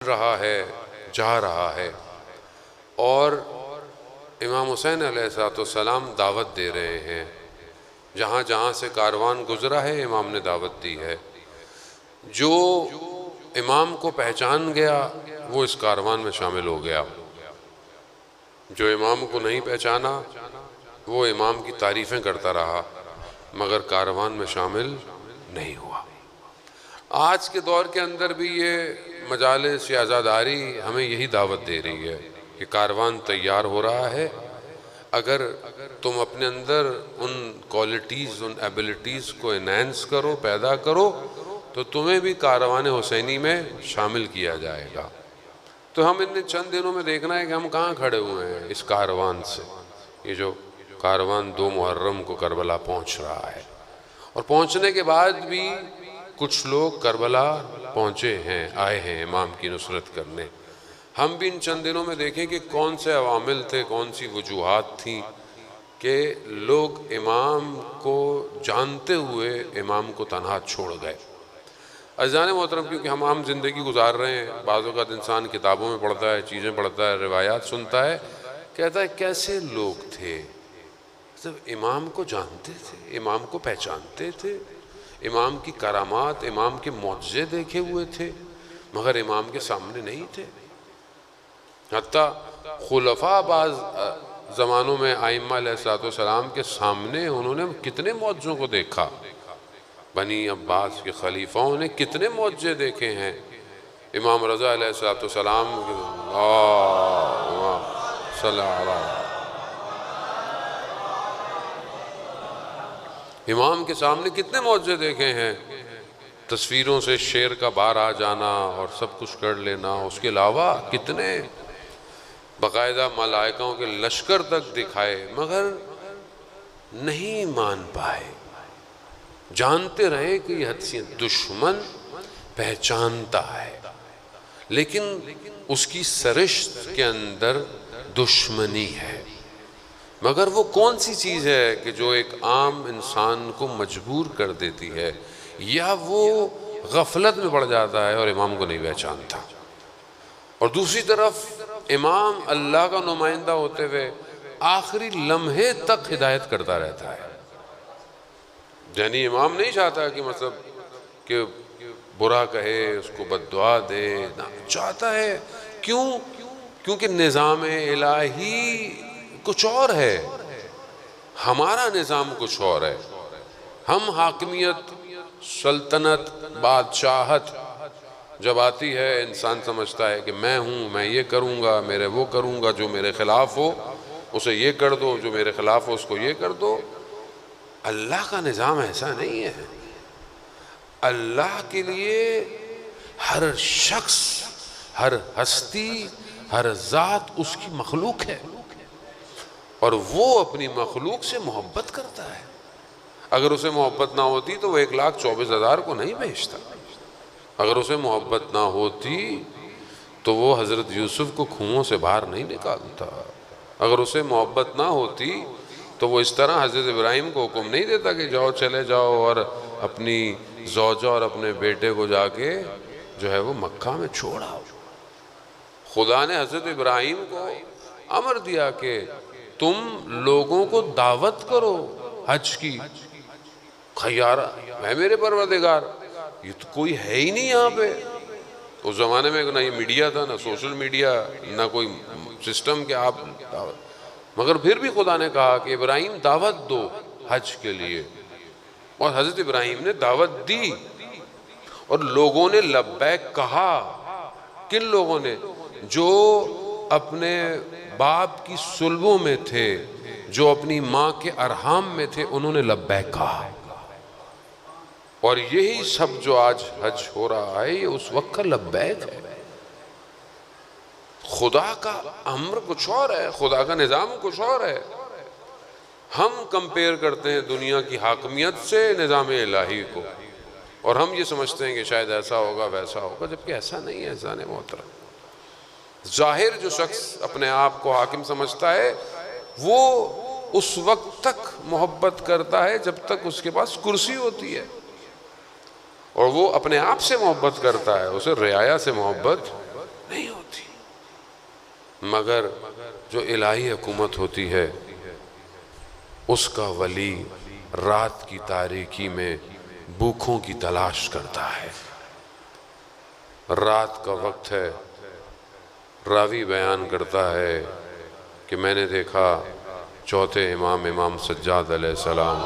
رہا ہے، جا رہا ہے، اور امام حسین علیہ السلام دعوت دے رہے ہیں۔ جہاں جہاں سے کاروان گزرا ہے امام نے دعوت دی ہے۔ جو امام کو پہچان گیا وہ اس کاروان میں شامل ہو گیا، جو امام کو نہیں پہچانا وہ امام کی تعریفیں کرتا رہا مگر کاروان میں شامل نہیں ہوا۔ آج کے دور کے اندر بھی یہ مجالس یا عزاداری ہمیں یہی دعوت دے رہی ہے کہ کاروان تیار ہو رہا ہے، اگر تم اپنے اندر ان کوالٹیز، ان ایبلٹیز کو انہینس کرو، پیدا کرو، تو تمہیں بھی کاروان حسینی میں شامل کیا جائے گا۔ تو ہم ان چند دنوں میں دیکھنا ہے کہ ہم کہاں کھڑے ہوئے ہیں اس کاروان سے۔ یہ جو کاروان 2 محرم کو کربلا پہنچ رہا ہے، اور پہنچنے کے بعد بھی کچھ لوگ کربلا پہنچے ہیں، آئے ہیں امام کی نصرت کرنے۔ ہم بھی ان چند دنوں میں دیکھیں کہ کون سے عوامل تھے، کون سی وجوہات تھیں کہ لوگ امام کو جانتے ہوئے امام کو تنہا چھوڑ گئے۔ عزیزان محترم، کیونکہ ہم عام زندگی گزار رہے ہیں، بعض اوقات انسان کتابوں میں پڑھتا ہے، چیزیں پڑھتا ہے، روایات سنتا ہے، کہتا ہے کیسے لوگ تھے، امام کو جانتے تھے، امام کو پہچانتے تھے، امام کی کرامات، امام کے معجزے دیکھے ہوئے تھے، مگر امام کے سامنے نہیں تھے۔ حتیٰ خلفاء بعض زمانوں میں ائمہ علیہ السلام کے سامنے انہوں نے کتنے معجزوں کو دیکھا۔ بنی عباس کے خلیفاؤں نے کتنے معجزے دیکھے ہیں۔ امام رضا علیہ السلام صلی اللہ علیہ امام کے سامنے کتنے معجزے دیکھے ہیں۔ تصویروں سے شیر کا بار آ جانا اور سب کچھ کر لینا، اس کے علاوہ کتنے باقاعدہ ملائکوں کے لشکر تک دکھائے، مگر نہیں مان پائے۔ جانتے رہے کہ یہ حیثیت دشمن پہچانتا ہے، لیکن اس کی سرشت کے اندر دشمنی ہے۔ مگر وہ کون سی چیز ہے کہ جو ایک عام انسان کو مجبور کر دیتی ہے، یا وہ غفلت میں پڑ جاتا ہے اور امام کو نہیں پہچانتا؟ اور دوسری طرف امام اللہ کا نمائندہ ہوتے ہوئے آخری لمحے تک ہدایت کرتا رہتا ہے۔ یعنی امام نہیں چاہتا کہ کہ برا کہے، اس کو بد دعا دے، نہ چاہتا ہے۔ کیونکہ نظام الہی کچھ اور ہے، ہمارا نظام کچھ اور ہے۔ ہم حاکمیت، سلطنت، بادشاہت جب آتی ہے، انسان سمجھتا ہے کہ میں ہوں، میں یہ کروں گا، میرے وہ کروں گا، جو میرے خلاف ہو اسے یہ کر دو، جو میرے خلاف ہو اس کو یہ کر دو۔ اللہ کا نظام ایسا نہیں ہے۔ اللہ کے لیے ہر شخص، ہر ہستی، ہر ذات اس کی مخلوق ہے، اور وہ اپنی مخلوق سے محبت کرتا ہے۔ اگر اسے محبت نہ ہوتی تو وہ 1,24,000 کو نہیں بھیجتا۔ اگر اسے محبت نہ ہوتی تو وہ حضرت یوسف کو کنویں سے باہر نہیں نکالتا۔ اگر اسے محبت نہ ہوتی تو وہ اس طرح حضرت ابراہیم کو حکم نہیں دیتا کہ جاؤ، چلے جاؤ اور اپنی زوجہ اور اپنے بیٹے کو جا کے جو ہے وہ مکہ میں چھوڑاؤ۔ خدا نے حضرت ابراہیم کو امر دیا کہ تم لوگوں کو دعوت کرو حج کی۔ خیارہ ہے میرے پروردگار، یہ تو کوئی ہے ہی نہیں یہاں پہ۔ اس زمانے میں نہ یہ میڈیا تھا، نہ سوشل میڈیا، نہ کوئی سسٹم کہ آپ دعوت، مگر پھر بھی خدا نے کہا کہ ابراہیم دعوت دو حج کے لیے، اور حضرت ابراہیم نے دعوت دی، اور لوگوں نے لبیک کہا۔ کن لوگوں نے؟ جو اپنے باپ کی صلبوں میں تھے، جو اپنی ماں کے ارحام میں تھے، انہوں نے لبیک کہا۔ اور یہی سب جو آج حج ہو رہا ہے، یہ اس وقت کا لبیک ہے۔ خدا کا امر کچھ اور ہے، خدا کا نظام کچھ اور ہے۔ ہم کمپیئر کرتے ہیں دنیا کی حاکمیت سے نظام الہی کو، اور ہم یہ سمجھتے ہیں کہ شاید ایسا ہوگا ویسا ہوگا، جبکہ ایسا نہیں ہے۔ عزیزان محترم، ظاہر جو شخص اپنے آپ کو حاکم سمجھتا ہے وہ اس وقت تک محبت کرتا ہے جب تک اس کے پاس کرسی ہوتی ہے، اور وہ اپنے آپ سے محبت کرتا ہے، اسے رعایا سے محبت مگر جو الہی حکومت ہوتی ہے اس کا ولی رات کی تاریکی میں بھوکھوں کی تلاش کرتا ہے۔ رات کا وقت ہے، راوی بیان کرتا ہے کہ میں نے دیکھا چوتھے امام سجاد علیہ السلام